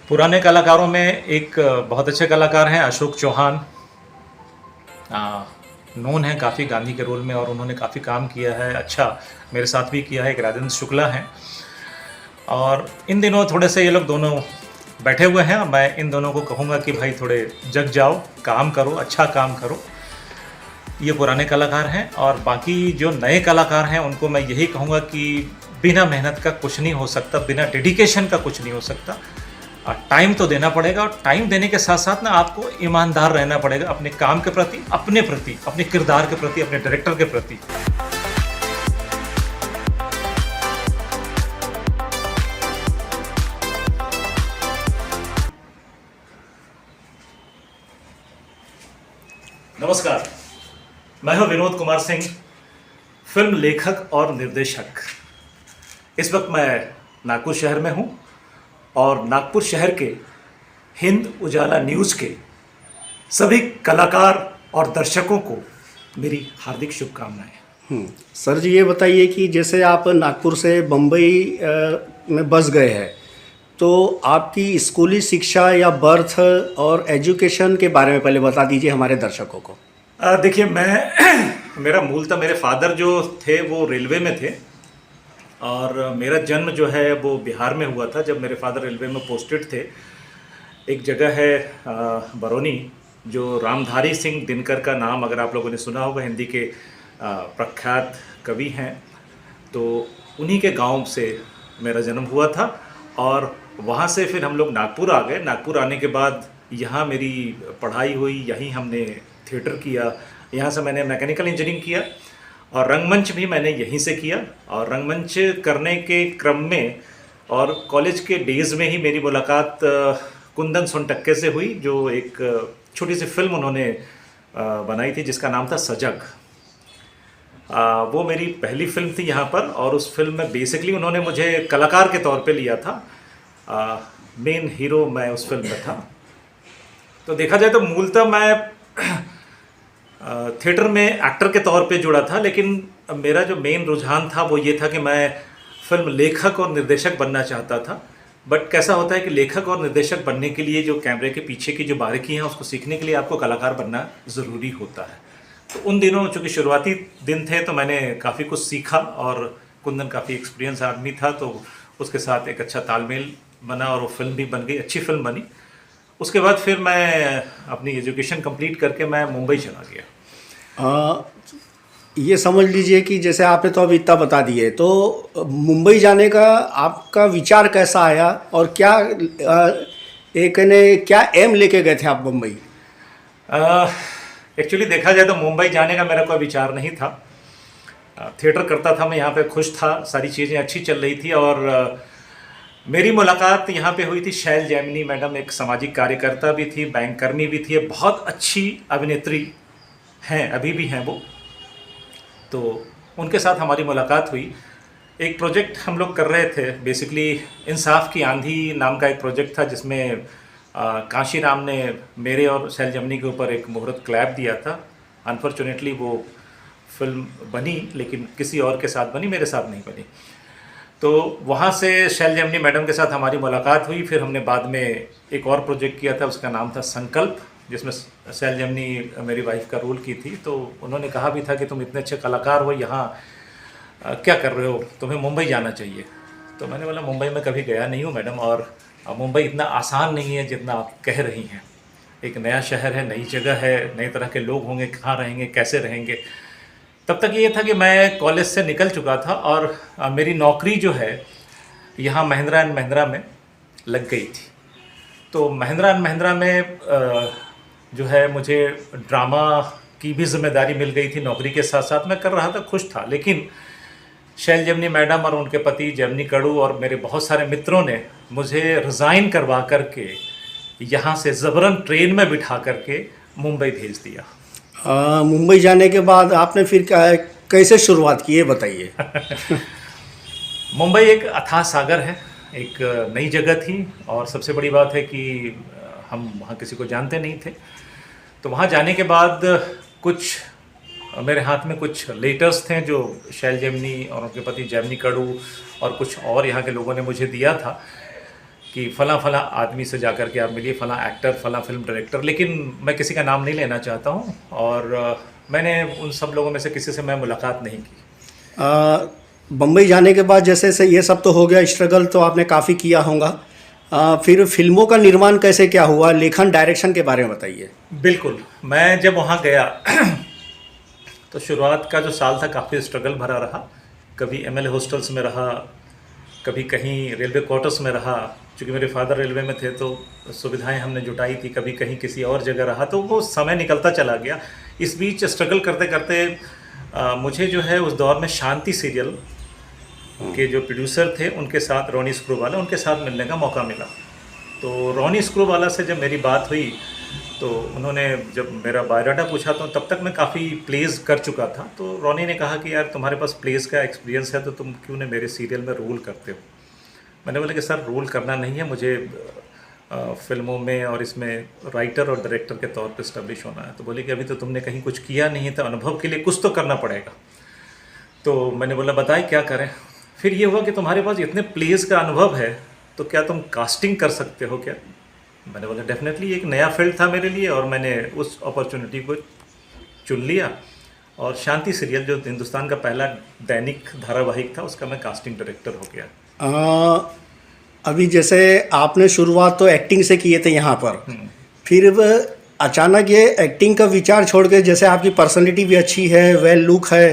पुराने कलाकारों में एक बहुत अच्छे कलाकार हैं अशोक चौहान। नोन है काफ़ी गांधी के रोल में और उन्होंने काफ़ी काम किया है, अच्छा मेरे साथ भी किया है। एक राजेंद्र शुक्ला हैं और इन दिनों थोड़े से ये लोग दोनों बैठे हुए हैं। मैं इन दोनों को कहूँगा कि भाई थोड़े जग जाओ, काम करो, अच्छा काम करो। ये पुराने कलाकार हैं और बाकी जो नए कलाकार हैं उनको मैं यही कहूँगा कि बिना मेहनत का कुछ नहीं हो सकता, बिना डेडिकेशन का कुछ नहीं हो सकता। टाइम तो देना पड़ेगा और टाइम देने के साथ साथ ना आपको ईमानदार रहना पड़ेगा अपने काम के प्रति, अपने किरदार के प्रति, अपने डायरेक्टर के प्रति। नमस्कार, मैं हूं विनोद कुमार सिंह, फिल्म लेखक और निर्देशक। इस वक्त मैं नागपुर शहर में हूं और नागपुर शहर के हिंद उजाला न्यूज़ के सभी कलाकार और दर्शकों को मेरी हार्दिक शुभकामनाएं। सर जी, ये बताइए कि जैसे आप नागपुर से बम्बई में बस गए हैं, तो आपकी स्कूली शिक्षा या बर्थ और एजुकेशन के बारे में पहले बता दीजिए हमारे दर्शकों को। देखिए, मेरा मूलतः मेरे फादर जो थे वो रेलवे में थे और मेरा जन्म जो है वो बिहार में हुआ था जब मेरे फादर रेलवे में पोस्टेड थे। एक जगह है बरौनी, जो रामधारी सिंह दिनकर का नाम अगर आप लोगों ने सुना होगा, हिंदी के प्रख्यात कवि हैं, तो उन्हीं के गांव से मेरा जन्म हुआ था और वहाँ से फिर हम लोग नागपुर आ गए। नागपुर आने के बाद यहाँ मेरी पढ़ाई हुई, यहीं हमने थिएटर किया, यहाँ से मैंने मैकेनिकल इंजीनियरिंग किया और रंगमंच भी मैंने यहीं से किया। और रंगमंच करने के क्रम में और कॉलेज के डेज़ में ही मेरी मुलाकात कुंदन सोनटक्के से हुई, जो एक छोटी सी फिल्म उन्होंने बनाई थी जिसका नाम था सजग। वो मेरी पहली फिल्म थी यहाँ पर और उस फिल्म में बेसिकली उन्होंने मुझे कलाकार के तौर पे लिया था। मेन हीरो मैं उस फिल्म में था। तो देखा जाए तो मूलतः मैं थिएटर में एक्टर के तौर पे जुड़ा था, लेकिन मेरा जो मेन रुझान था वो ये था कि मैं फिल्म लेखक और निर्देशक बनना चाहता था। बट कैसा होता है कि लेखक और निर्देशक बनने के लिए जो कैमरे के पीछे की जो बारीकी हैं उसको सीखने के लिए आपको कलाकार बनना ज़रूरी होता है। तो उन दिनों चूँकि शुरुआती दिन थे तो मैंने काफ़ी कुछ सीखा और कुंदन काफ़ी एक्सपीरियंस आदमी था, तो उसके साथ एक अच्छा तालमेल बना और वो फिल्म भी बन गई, अच्छी फिल्म बनी। उसके बाद फिर मैं अपनी एजुकेशन कंप्लीट करके मैं मुंबई चला गया। ये समझ लीजिए कि जैसे आपने तो अभी इतना बता दिए, तो मुंबई जाने का आपका विचार कैसा आया और क्या एम लेके गए थे आप मुंबई? एक्चुअली देखा जाए तो मुंबई जाने का मेरा कोई विचार नहीं था। थिएटर करता था मैं, यहाँ पे खुश था, सारी चीज़ें अच्छी चल रही थी और मेरी मुलाकात यहाँ पे हुई थी शैल जैमिनी मैडम, एक सामाजिक कार्यकर्ता भी थी, बैंक कर्मी भी थी, बहुत अच्छी अभिनेत्री हैं, अभी भी हैं वो। तो उनके साथ हमारी मुलाकात हुई। एक प्रोजेक्ट हम लोग कर रहे थे, बेसिकली इंसाफ की आंधी नाम का एक प्रोजेक्ट था जिसमें काशी राम ने मेरे और शैल जैमिनी के ऊपर एक मुहूर्त क्लैप दिया था। अनफॉर्चुनेटली वो फिल्म बनी, लेकिन किसी और के साथ बनी, मेरे साथ नहीं बनी। तो वहाँ से शैल जैमिनी मैडम के साथ हमारी मुलाकात हुई। फिर हमने बाद में एक और प्रोजेक्ट किया था, उसका नाम था संकल्प, जिसमें शैल जैमिनी मेरी वाइफ का रोल की थी। तो उन्होंने कहा भी था कि तुम इतने अच्छे कलाकार हो, यहाँ क्या कर रहे हो, तुम्हें मुंबई जाना चाहिए। तो मैंने बोला मुंबई में कभी गया नहीं हूँ मैडम, और मुंबई इतना आसान नहीं है जितना आप कह रही हैं। एक नया शहर है, नई जगह है, नई तरह के लोग होंगे, कहाँ रहेंगे, कैसे रहेंगे। तब तक ये था कि मैं कॉलेज से निकल चुका था और मेरी नौकरी जो है यहाँ महिंद्रा एंड महिंद्रा में लग गई थी। तो महिंद्रा एंड महिंद्रा में जो है मुझे ड्रामा की भी जिम्मेदारी मिल गई थी। नौकरी के साथ साथ मैं कर रहा था, खुश था। लेकिन शैल जैमिनी मैडम और उनके पति जैमिनी कड़ू और मेरे बहुत सारे मित्रों ने मुझे रिज़ाइन करवा करके यहाँ से ज़बरन ट्रेन में बिठा करके मुंबई भेज दिया। मुंबई जाने के बाद आपने फिर कैसे शुरुआत की, ये बताइए। मुंबई एक अथाह सागर है, एक नई जगह थी और सबसे बड़ी बात है कि हम वहाँ किसी को जानते नहीं थे। तो वहाँ जाने के बाद कुछ मेरे हाथ में कुछ लेटर्स थे जो शैल जैमिनी और उनके पति जैमिनी कड़ू और कुछ और यहाँ के लोगों ने मुझे दिया था कि फ़लाँ फ़लाँ आदमी से जाकर के आप मिलिए, फ़लाँ एक्टर, फ़लाँ फिल्म डायरेक्टर, लेकिन मैं किसी का नाम नहीं लेना चाहता हूँ और मैंने उन सब लोगों में से किसी से मैं मुलाकात नहीं की। बम्बई जाने के बाद जैसे से ये सब तो हो गया, स्ट्रगल तो आपने काफ़ी किया होगा। फिर फिल्मों का निर्माण कैसे क्या हुआ, लेखन डायरेक्शन के बारे में बताइए। बिल्कुल, मैं जब वहाँ गया तो शुरुआत का जो साल था काफ़ी स्ट्रगल भरा रहा। कभी एमएलए हॉस्टल्स में रहा, कभी कहीं रेलवे क्वार्टर्स में रहा, क्योंकि मेरे फादर रेलवे में थे तो सुविधाएं हमने जुटाई थी, कभी कहीं किसी और जगह रहा, तो वो समय निकलता चला गया। इस बीच स्ट्रगल करते करते मुझे जो है उस दौर में शांति सीरियल के जो प्रोड्यूसर थे उनके साथ, रोनी स्क्रूवाला, उनके साथ मिलने का मौका मिला। तो रोनी स्क्रूवाला से जब मेरी बात हुई तो उन्होंने जब मेरा बायोडाटा पूछा तो तब तक मैं काफ़ी प्लेस कर चुका था। तो रोनी ने कहा कि यार तुम्हारे पास प्लेस का एक्सपीरियंस है तो तुम क्यों ना मेरे सीरियल में रोल करते हो। मैंने बोला कि सर रोल करना नहीं है, मुझे फिल्मों में और इसमें राइटर और डायरेक्टर के तौर पे इस्टेब्लिश होना है। तो बोले कि अभी तो तुमने कहीं कुछ किया नहीं है तो अनुभव के लिए कुछ तो करना पड़ेगा। तो मैंने बोला बताए क्या करें। फिर ये हुआ कि तुम्हारे पास इतने प्लेस का अनुभव है तो क्या तुम कास्टिंग कर सकते हो क्या। मैंने बोला डेफिनेटली, एक नया फील्ड था मेरे लिए और मैंने उस अपॉर्चुनिटी को चुन लिया और शांति सीरियल जो हिंदुस्तान का पहला दैनिक धारावाहिक था उसका मैं कास्टिंग डायरेक्टर हो गया। अभी जैसे आपने शुरुआत तो एक्टिंग से किए थे यहाँ पर, फिर अचानक ये एक्टिंग का विचार छोड़ के, जैसे आपकी पर्सनैलिटी भी अच्छी है, वेल लुक है,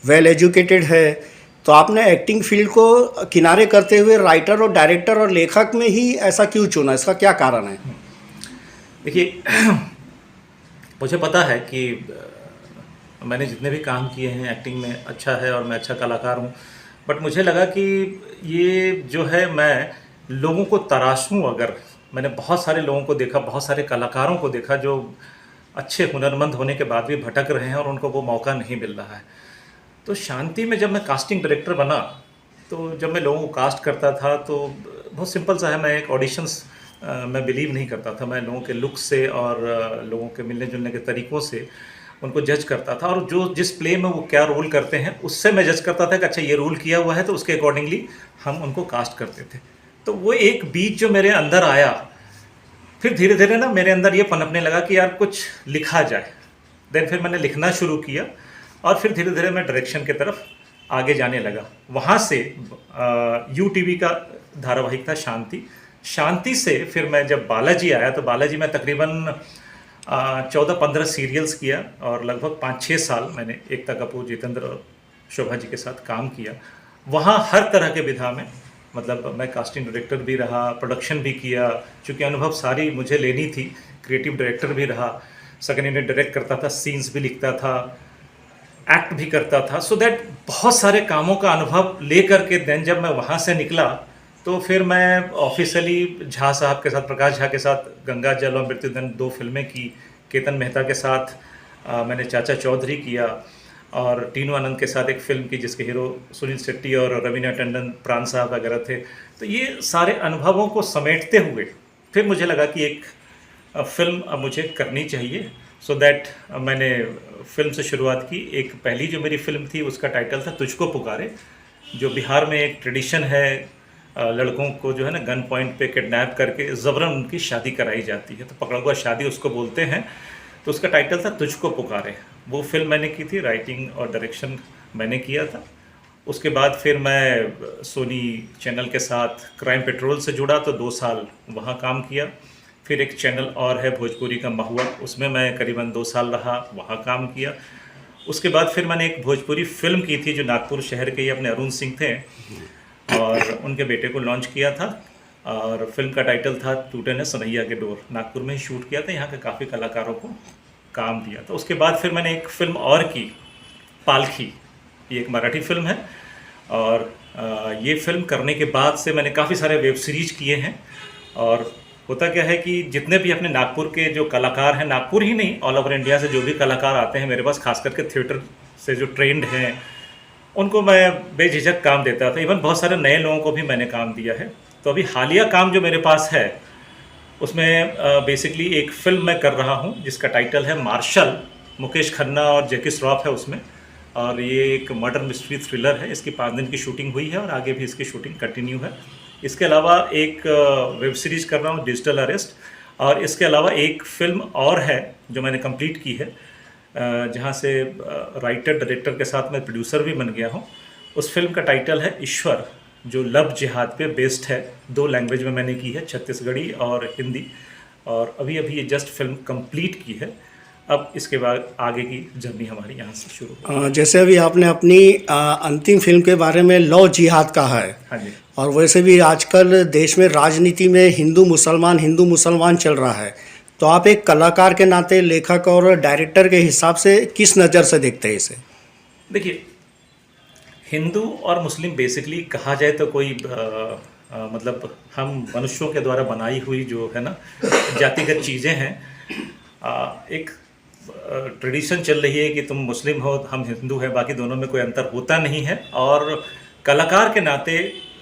वेल एजुकेटेड है, तो आपने एक्टिंग फील्ड को किनारे करते हुए राइटर और डायरेक्टर और लेखक में ही ऐसा क्यों चुना, इसका क्या कारण है? देखिए मुझे पता है कि मैंने जितने भी काम किए हैं एक्टिंग में अच्छा है और मैं अच्छा कलाकार हूँ, बट मुझे लगा कि ये जो है मैं लोगों को तराशूं। अगर मैंने बहुत सारे लोगों को देखा, बहुत सारे कलाकारों को देखा जो अच्छे हुनरमंद होने के बाद भी भटक रहे हैं और उनको वो मौका नहीं मिल रहा है। तो शांति में जब मैं कास्टिंग डायरेक्टर बना तो जब मैं लोगों को कास्ट करता था तो बहुत सिंपल सा है, मैं एक ऑडिशंस मैं बिलीव नहीं करता था। मैं लोगों के लुक से और लोगों के मिलने जुलने के तरीक़ों से उनको जज करता था और जो जिस प्ले में वो क्या रोल करते हैं उससे मैं जज करता था कि अच्छा ये रोल किया हुआ है तो उसके अकॉर्डिंगली हम उनको कास्ट करते थे। तो वो एक बीज जो मेरे अंदर आया, फिर धीरे धीरे ना मेरे अंदर ये पनपने लगा कि यार कुछ लिखा जाए। देन फिर मैंने लिखना शुरू किया और फिर धीरे धीरे मैं डायरेक्शन की तरफ आगे जाने लगा। वहाँ से यूटीवी का धारावाहिक था शांति। शांति से फिर मैं जब बालाजी आया तो बालाजी में तकरीबन 14-15 सीरियल्स किया और लगभग 5-6 साल मैंने एकता कपूर, जितेंद्र और शोभा जी के साथ काम किया। वहाँ हर तरह के विधा में, मतलब मैं कास्टिंग डायरेक्टर भी रहा, प्रोडक्शन भी किया, चूँकि अनुभव सारी मुझे लेनी थी, क्रिएटिव डायरेक्टर भी रहा, सेकंड यूनिट डायरेक्ट करता था, सीन्स भी लिखता था, एक्ट भी करता था। सो दैट बहुत सारे कामों का अनुभव ले करके देन जब मैं वहाँ से निकला तो फिर मैं ऑफिशियली झा साहब के साथ, प्रकाश झा के साथ गंगा जल और मृत्युदंड 2 फिल्में की, केतन मेहता के साथ मैंने चाचा चौधरी किया और टीनू आनंद के साथ एक फ़िल्म की जिसके हीरो सुनील शेट्टी और रवीना टंडन, प्राण साहब वगैरह थे। तो ये सारे अनुभवों को समेटते हुए फिर मुझे लगा कि एक फ़िल्म अब मुझे करनी चाहिए। सो दैट मैंने फ़िल्म से शुरुआत की। एक पहली जो मेरी फ़िल्म थी उसका टाइटल था तुझको पुकारे, जो बिहार में एक ट्रेडिशन है, लड़कों को जो है ना गन पॉइंट पे किडनैप करके ज़बरन उनकी शादी कराई जाती है, तो पकड़ा हुआ शादी उसको बोलते हैं। तो उसका टाइटल था तुझको पुकारे। वो फिल्म मैंने की थी, राइटिंग और डायरेक्शन मैंने किया था। उसके बाद फिर मैं सोनी चैनल के साथ क्राइम पेट्रोल से जुड़ा तो 2 साल वहाँ काम किया। फिर एक चैनल और है भोजपुरी का महुआ, उसमें मैं करीबन 2 साल रहा, वहाँ काम किया। उसके बाद फिर मैंने एक भोजपुरी फिल्म की थी जो नागपुर शहर के ही अपने अरुण सिंह थे और उनके बेटे को लॉन्च किया था और फिल्म का टाइटल था टूटे न सनैया के डोर। नागपुर में ही शूट किया था, यहाँ के काफ़ी कलाकारों को काम दिया था। उसके बाद फिर मैंने एक फ़िल्म और की, पालखी, ये एक मराठी फिल्म है और ये फिल्म करने के बाद से मैंने काफ़ी सारे वेब सीरीज किए हैं। और होता क्या है कि जितने भी अपने नागपुर के जो कलाकार हैं, नागपुर ही नहीं ऑल ओवर इंडिया से जो भी कलाकार आते हैं मेरे पास, खास करके थिएटर से जो ट्रेंड हैं, उनको मैं बेझिझक काम देता था। इवन बहुत सारे नए लोगों को भी मैंने काम दिया है। तो अभी हालिया काम जो मेरे पास है उसमें बेसिकली एक फ़िल्म मैं कर रहा हूँ जिसका टाइटल है मार्शल। मुकेश खन्ना और जैकी श्रॉफ है उसमें और ये एक मर्डर मिस्ट्री थ्रिलर है। इसकी 5 दिन की शूटिंग हुई है और आगे भी इसकी शूटिंग कंटिन्यू है। इसके अलावा एक वेब सीरीज़ कर रहा हूँ, डिजिटल अरेस्ट, और इसके अलावा एक फिल्म और है जो मैंने कंप्लीट की है, जहाँ से राइटर डायरेक्टर के साथ मैं प्रोड्यूसर भी बन गया हूँ। उस फिल्म का टाइटल है ईश्वर, जो लव जिहाद पे बेस्ड है। 2 लैंग्वेज में मैंने की है, छत्तीसगढ़ी और हिंदी, और अभी अभी ये जस्ट फिल्म कंप्लीट की है। अब इसके बाद आगे की जर्नी हमारी यहाँ से शुरू हो। जैसे अभी आपने अपनी अंतिम फिल्म के बारे में लव जिहाद कहा है, हाँ जी। और वैसे भी आजकल देश में राजनीति में हिंदू मुसलमान चल रहा है, तो आप एक कलाकार के नाते, लेखक और डायरेक्टर के हिसाब से किस नज़र से देखते हैं इसे? देखिए, हिंदू और मुस्लिम बेसिकली कहा जाए तो कोई मतलब हम मनुष्यों के द्वारा बनाई हुई जो है ना जातिगत चीज़ें हैं। एक ट्रेडिशन चल रही है कि तुम मुस्लिम हो, हम हिंदू हैं, बाकी दोनों में कोई अंतर होता नहीं है। और कलाकार के नाते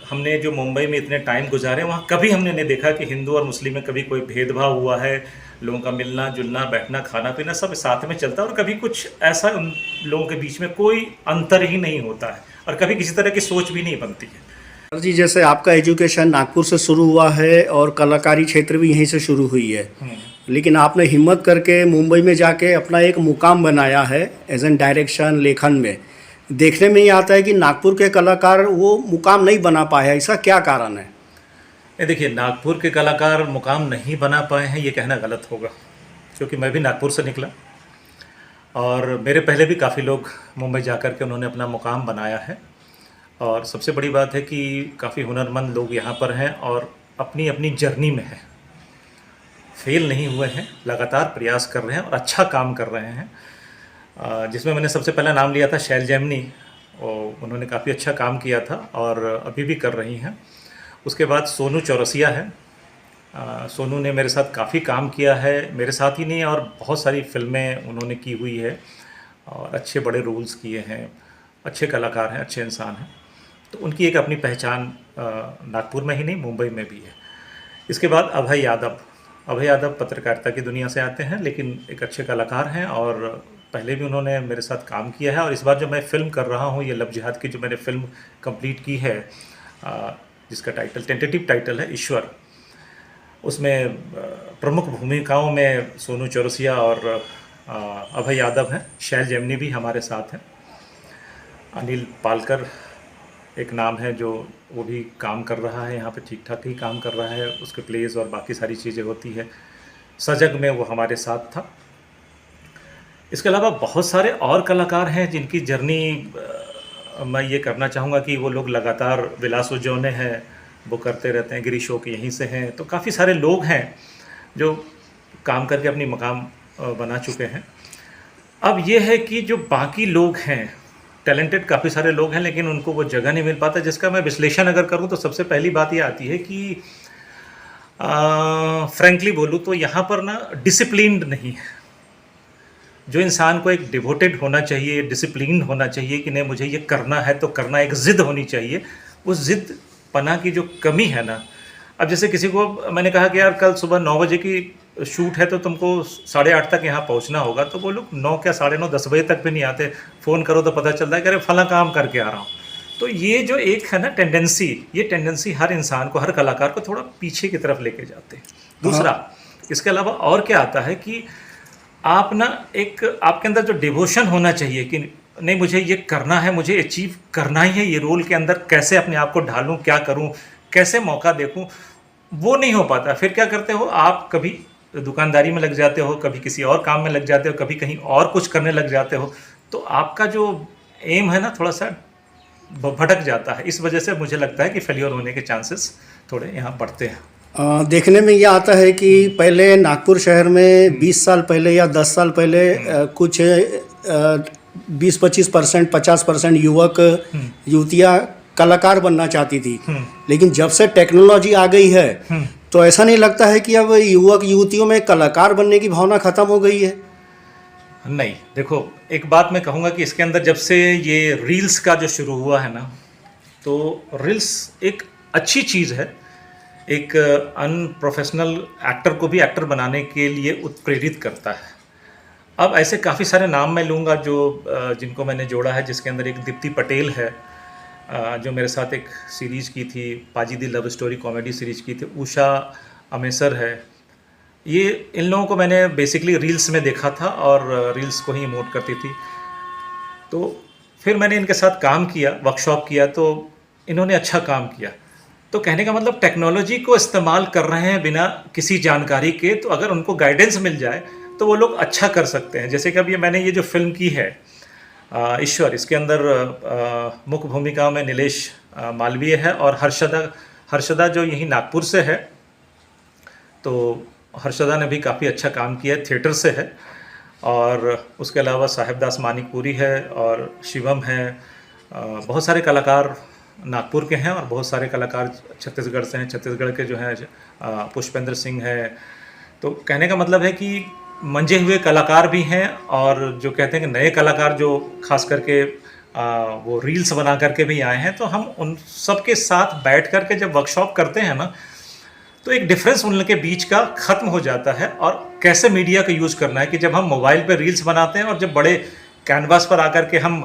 हमने जो मुंबई में इतने टाइम गुजारे, वहाँ कभी हमने नहीं देखा कि हिंदू और मुस्लिम में कभी कोई भेदभाव हुआ है। लोगों का मिलना जुलना, बैठना, खाना पीना सब साथ में चलता है, और कभी कुछ ऐसा उन लोगों के बीच में कोई अंतर ही नहीं होता है, और कभी किसी तरह की सोच भी नहीं बनती है। सर जी, जैसे आपका एजुकेशन नागपुर से शुरू हुआ है और कलाकारी क्षेत्र भी यहीं से शुरू हुई है, लेकिन आपने हिम्मत करके मुंबई में जाके अपना एक मुकाम बनाया है एज एन डायरेक्शन, लेखन में। देखने में ये आता है कि नागपुर के कलाकार वो मुकाम नहीं बना पाए, ऐसा क्या कारण है? देखिए, नागपुर के कलाकार मुकाम नहीं बना पाए हैं ये कहना गलत होगा, क्योंकि मैं भी नागपुर से निकला, और मेरे पहले भी काफ़ी लोग मुंबई जाकर के उन्होंने अपना मुकाम बनाया है। और सबसे बड़ी बात है कि काफ़ी हुनरमंद लोग यहाँ पर हैं और अपनी अपनी जर्नी में हैं, फेल नहीं हुए हैं, लगातार प्रयास कर रहे हैं और अच्छा काम कर रहे हैं। जिसमें मैंने सबसे पहला नाम लिया था शैल जैमिनी, और उन्होंने काफ़ी अच्छा काम किया था और अभी भी कर रही हैं। उसके बाद सोनू चौरसिया है। सोनू ने मेरे साथ काफ़ी काम किया है, मेरे साथ ही नहीं और बहुत सारी फिल्में उन्होंने की हुई है, और अच्छे बड़े रोल्स किए हैं, अच्छे कलाकार हैं, अच्छे इंसान हैं। तो उनकी एक अपनी पहचान नागपुर में ही नहीं, मुंबई में भी है। इसके बाद अभय यादव पत्रकारिता की दुनिया से आते हैं, लेकिन एक अच्छे कलाकार हैं, और पहले भी उन्होंने मेरे साथ काम किया है। और इस बार जो मैं फ़िल्म कर रहा हूँ, ये लव जिहाद की जो मैंने फ़िल्म कंप्लीट की है, जिसका टाइटल, टेंटेटिव टाइटल है ईश्वर, उसमें प्रमुख भूमिकाओं में सोनू चौरसिया और अभय यादव हैं। शैल जैमिनी भी हमारे साथ हैं। अनिल पालकर एक नाम है जो वो भी काम कर रहा है यहाँ पे, ठीक ठाक ही काम कर रहा है, उसके प्लेस और बाकी सारी चीज़ें होती है। सजग में वो हमारे साथ था। इसके अलावा बहुत सारे और कलाकार हैं जिनकी जर्नी मैं ये करना चाहूँगा कि वो लोग लगातार विलास उज्जौने हैं, वो करते रहते हैं, गिरीश के यहीं से हैं। तो काफ़ी सारे लोग हैं जो काम करके अपनी मकाम बना चुके हैं। अब ये है कि जो बाकी लोग हैं, टैलेंटेड काफ़ी सारे लोग हैं, लेकिन उनको वो जगह नहीं मिल पाता, जिसका मैं विश्लेषण अगर करूँ तो सबसे पहली बात ये आती है कि फ्रैंकली बोलूँ तो यहाँ पर ना डिसिप्लिन्ड नहीं है। जो इंसान को एक डिवोटेड होना चाहिए, डिसिप्लिन होना चाहिए कि नहीं मुझे ये करना है तो करना, एक ज़िद होनी चाहिए, उस ज़िद पना की जो कमी है ना। अब जैसे किसी को मैंने कहा कि यार कल सुबह 9 बजे की शूट है तो तुमको 8:30 तक यहाँ पहुँचना होगा, तो वो लोग 9 क्या 9:30 10 बजे तक भी नहीं आते। फ़ोन करो तो पता चलता है कि अरे फला काम करके आ रहा हूँ। तो ये जो एक है ना टेंडेंसी, ये टेंडेंसी हर इंसान को, हर कलाकार को थोड़ा पीछे की तरफ लेके जाते हैं। दूसरा, इसके अलावा और क्या आता है कि आप ना एक आपके अंदर जो डिवोशन होना चाहिए कि नहीं मुझे ये करना है, मुझे अचीव करना ही है, ये रोल के अंदर कैसे अपने आप को ढालूं, क्या करूं, कैसे मौका देखूं, वो नहीं हो पाता। फिर क्या करते हो आप, कभी दुकानदारी में लग जाते हो, कभी किसी और काम में लग जाते हो, कभी कहीं और कुछ करने लग जाते हो, तो आपका जो एम है ना थोड़ा सा भटक जाता है। इस वजह से मुझे लगता है कि फेलियर होने के चांसेस थोड़े यहाँ बढ़ते हैं। देखने में ये आता है कि पहले नागपुर शहर में 20 साल पहले या 10 साल पहले कुछ 20-25%, 50% युवक युवतियाँ कलाकार बनना चाहती थी, लेकिन जब से टेक्नोलॉजी आ गई है तो ऐसा नहीं लगता है कि अब युवक युवतियों में कलाकार बनने की भावना ख़त्म हो गई है? नहीं, देखो एक बात मैं कहूँगा कि इसके अंदर जब से ये रील्स का जो शुरू हुआ है ना, तो रील्स एक अच्छी चीज़ है, एक अनप्रोफेशनल एक्टर को भी एक्टर बनाने के लिए उत्प्रेरित करता है। अब ऐसे काफ़ी सारे नाम मैं लूँगा जो जिनको मैंने जोड़ा है, जिसके अंदर एक दीप्ति पटेल है, जो मेरे साथ एक सीरीज़ की थी, पाजी दी लव स्टोरी कॉमेडी सीरीज़ की थी, उषा अमेसर है। ये इन लोगों को मैंने बेसिकली रील्स में देखा था और रील्स को ही इमोट करती थी। तो फिर मैंने इनके साथ काम किया, वर्कशॉप किया, तो इन्होंने अच्छा काम किया। तो कहने का मतलब टेक्नोलॉजी को इस्तेमाल कर रहे हैं बिना किसी जानकारी के, तो अगर उनको गाइडेंस मिल जाए तो वो लोग अच्छा कर सकते हैं। जैसे कि अब मैंने ये जो फिल्म की है ईश्वर, इसके अंदर मुख्य भूमिका में नीलेश मालवीय है और हर्षदा जो यहीं नागपुर से है। तो हर्षदा ने भी काफ़ी अच्छा काम किया है, थिएटर से है। और उसके अलावा साहिबदास मानिकपुरी है और शिवम है। बहुत सारे कलाकार नागपुर के हैं और बहुत सारे कलाकार छत्तीसगढ़ से हैं। छत्तीसगढ़ के जो हैं पुष्पेंद्र सिंह है। तो कहने का मतलब है कि मंजे हुए कलाकार भी हैं और जो कहते हैं कि नए कलाकार जो खास करके वो रील्स बना करके भी आए हैं। तो हम उन सब के साथ बैठ करके जब वर्कशॉप करते हैं ना, तो एक डिफरेंस उन के बीच का ख़त्म हो जाता है। और कैसे मीडिया का यूज़ करना है कि जब हम मोबाइल पे रील्स बनाते हैं और जब बड़े कैनवास पर आकर के हम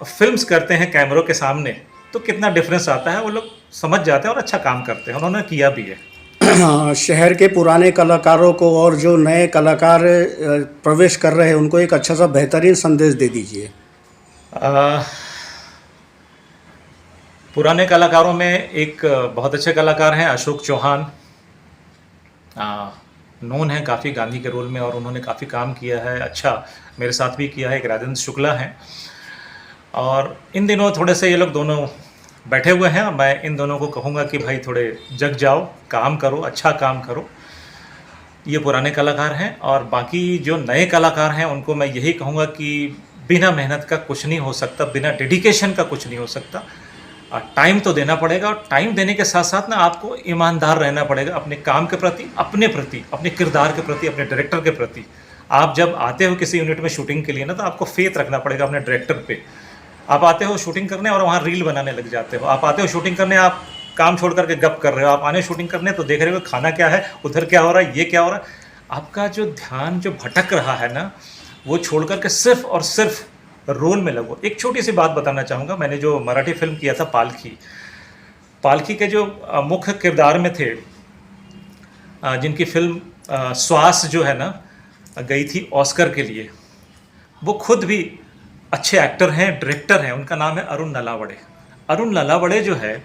फिल्म्स करते हैं कैमरों के सामने, तो कितना डिफरेंस आता है वो लोग समझ जाते हैं और अच्छा काम करते हैं। उन्होंने किया भी है। शहर के पुराने कलाकारों को और जो नए कलाकार प्रवेश कर रहे हैं उनको एक अच्छा सा बेहतरीन संदेश दे दीजिए। पुराने कलाकारों में एक बहुत अच्छे कलाकार हैं अशोक चौहान, नोन है काफ़ी गांधी के रोल में और उन्होंने काफ़ी काम किया है, अच्छा मेरे साथ भी किया है। एक राजेंद्र शुक्ला हैं और इन दिनों थोड़े से ये लोग दोनों बैठे हुए हैं। मैं इन दोनों को कहूँगा कि भाई थोड़े जग जाओ, काम करो, अच्छा काम करो। ये पुराने कलाकार हैं और बाकी जो नए कलाकार हैं उनको मैं यही कहूँगा कि बिना मेहनत का कुछ नहीं हो सकता, बिना डेडिकेशन का कुछ नहीं हो सकता। टाइम तो देना पड़ेगा और टाइम देने के साथ साथ ना आपको ईमानदार रहना पड़ेगा अपने काम के प्रति, अपने किरदार के प्रति, अपने डायरेक्टर के प्रति। आप जब आते हो किसी यूनिट में शूटिंग के लिए ना, तो आपको फेथ रखना पड़ेगा अपने डायरेक्टर पे। आप आते हो शूटिंग करने और वहाँ रील बनाने लग जाते हो। आप आते हो शूटिंग करने, आप काम छोड़ करके गप कर रहे हो। आप आने शूटिंग करने तो देख रहे हो खाना क्या है, उधर क्या हो रहा है, ये क्या हो रहा है। आपका जो ध्यान जो भटक रहा है ना, वो छोड़ करके सिर्फ और सिर्फ रोल में लगो। एक छोटी सी बात बताना चाहूँगा, मैंने जो मराठी फिल्म किया था पालकी के जो मुख्य किरदार में थे, जिनकी फिल्म श्वास जो है ना गई थी ऑस्कर के लिए, वो खुद भी अच्छे एक्टर हैं, डायरेक्टर हैं। उनका नाम है अरुण नलावड़े। अरुण नलावड़े जो है,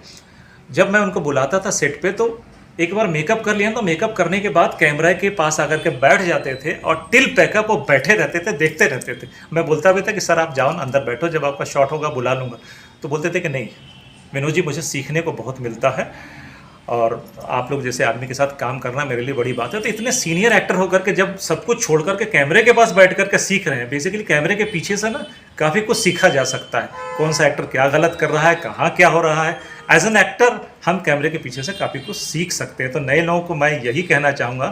जब मैं उनको बुलाता था सेट पे, तो एक बार मेकअप कर लिया तो मेकअप करने के बाद कैमरा के पास आकर के बैठ जाते थे और टिल पैकअप वो बैठे रहते थे, देखते रहते थे। मैं बोलता भी था कि सर आप जाओ ना अंदर बैठो, जब आपका शॉट होगा बुला लूँगा। तो बोलते थे कि नहीं विनोद जी, मुझे सीखने को बहुत मिलता है और आप लोग जैसे आदमी के साथ काम करना मेरे लिए बड़ी बात है। तो इतने सीनियर एक्टर होकर के जब सब कुछ छोड़ करके कैमरे के पास बैठ करके सीख रहे हैं, बेसिकली कैमरे के पीछे से ना काफ़ी कुछ सीखा जा सकता है। कौन सा एक्टर क्या गलत कर रहा है, कहाँ क्या हो रहा है। एज एन एक्टर हम कैमरे के पीछे से काफ़ी कुछ सीख सकते हैं। तो नए लोगों को मैं यही कहना चाहूँगा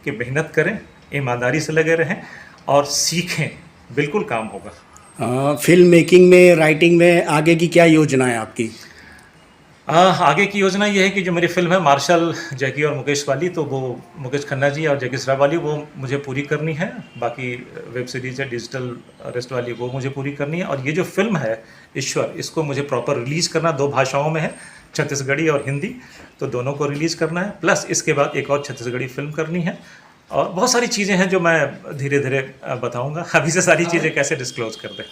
कि मेहनत करें, ईमानदारी से लगे रहें और सीखें, बिल्कुल काम होगा। फिल्म मेकिंग में, राइटिंग में आगे की क्या योजना है आपकी? आगे की योजना ये है कि जो मेरी फिल्म है मार्शल जैकी और मुकेश वाली, तो वो मुकेश खन्ना जी और जैकी श्रॉफ वाली वो मुझे पूरी करनी है। बाकी वेब सीरीज़ है डिजिटल रेस्ट वाली, वो मुझे पूरी करनी है। और ये जो फिल्म है ईश्वर, इसको मुझे प्रॉपर रिलीज़ करना, 2 भाषाओं में है, छत्तीसगढ़ी और हिंदी। तो दोनों को रिलीज़ करना है, प्लस इसके बाद एक और छत्तीसगढ़ी फिल्म करनी है। और बहुत सारी चीज़ें हैं जो मैं धीरे धीरे बताऊँगा। अभी से सारी चीज़ें कैसे डिस्क्लोज़ कर दें।